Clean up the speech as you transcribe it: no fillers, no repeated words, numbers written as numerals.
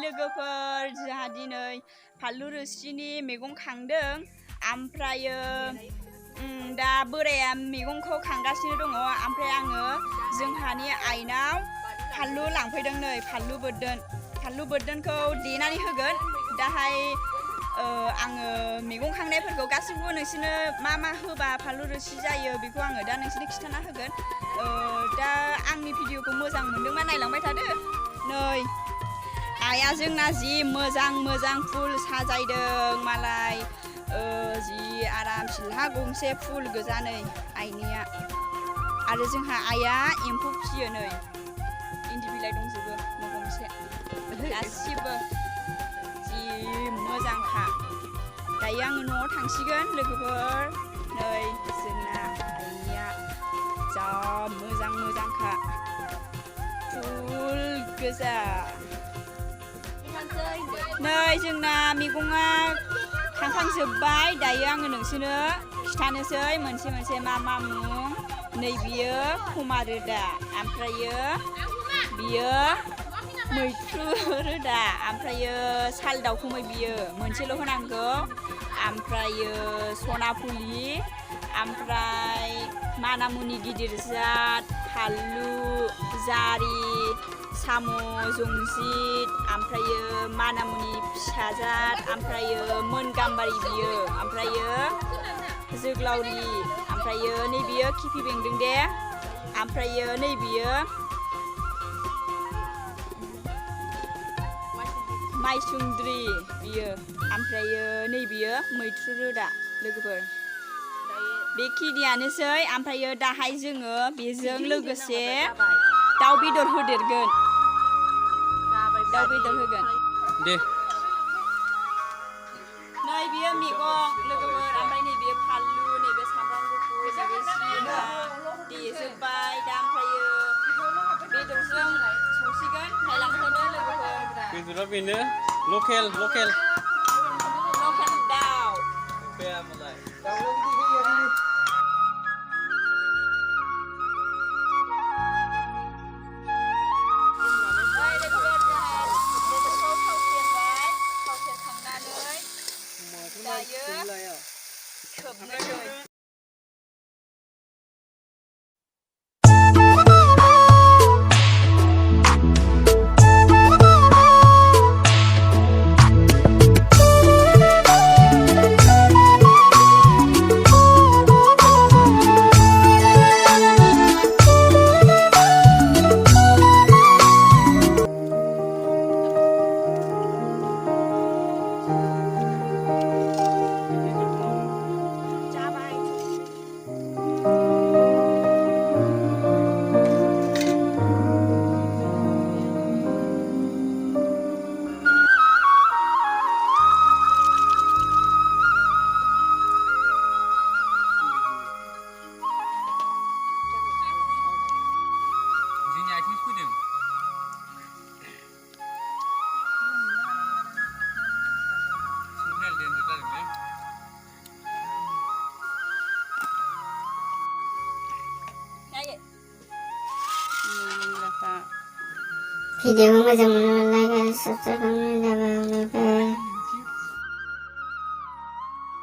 लोगोफोर जोंहा दिनै फानलु रोसिनि मैगं खांदों ओमफ्रायो दा बोराया मैगंखौ खांगासिनो दङ ओमफ्राय आङो जोंहानि आइनाव फानलु लांफैदों नै फानलु बोरदोनखौ देनानै होगोन दाहाय आङो मैगं खांनायफोरखौ गासिबो नोंसोरनो मा मा होबा फानलु रोसि जायो बेखौ आङो दा नोंसोरनो खिन्थाना होगोन दा आंनि भिडिअखौ मोजां मोनदोंबा नायलांबाय थादो नै आइया जोंना जि मोजां फुल साजायदों मालाय जि आराम सिलहा गंसे फुल गोजा नै आइनिया आरो जोंहा आइया एम्फौ फिसियो नै इन्दि बिलाइ दंजोबो न' गंसे गासिबो जि मोजांखा दायो आङो न'आव थांसिगोन लोगोफोर नै जोंना आइनिया जा मोजांखा फुल गोजा नै जोंना मैगङा खांखांजोब्बाय दायो आङो नोंसोरनो खिथानोसै मोनसे मा मुं नै बियो खमा रोदा ओमफ्रायो बियो मैथ्रु रोदा ओमफ्रायो साल दाउखुमै बियो मोनसेल' होनांगौ ओमफ्रायो सनाफुलि ओमफ्राय मानामुनि गिदिर जात फानलु जारि साम' जंजित ओमफ्रायो मानामुनि फिसा जात ओमफ्रायो मोन गाम्बारि बियो ओमफ्रायो जोग्लावरि ओमफ्रायो नै बियो खिफि बेन्दों दे ओमफ्रायो नै बियो माइसुन्द्रि बियो ओमफ्रायो नै बियो मैथ्रु रोदा लोगोफोर बेखिनियानोसै ओमफ्रायो दाहाय जोङो बेजों लोगोसे दाउ बेदर होदेरगोन दे नै बियो मैगं लोगोफोर ओमफ्राय नै बियो फानलु नैबे सामब्राम गुफुर नैबे जिरा देजोब्बाय दा ओमफ्रायो बेदरजों संसिगोन नायलांदो लोगोफोर बेदरा बेनो लकेल दाउ भिडिअखौ मोजां मोनोब्ला लाइक आरो साबस्क्राइब खालामनानै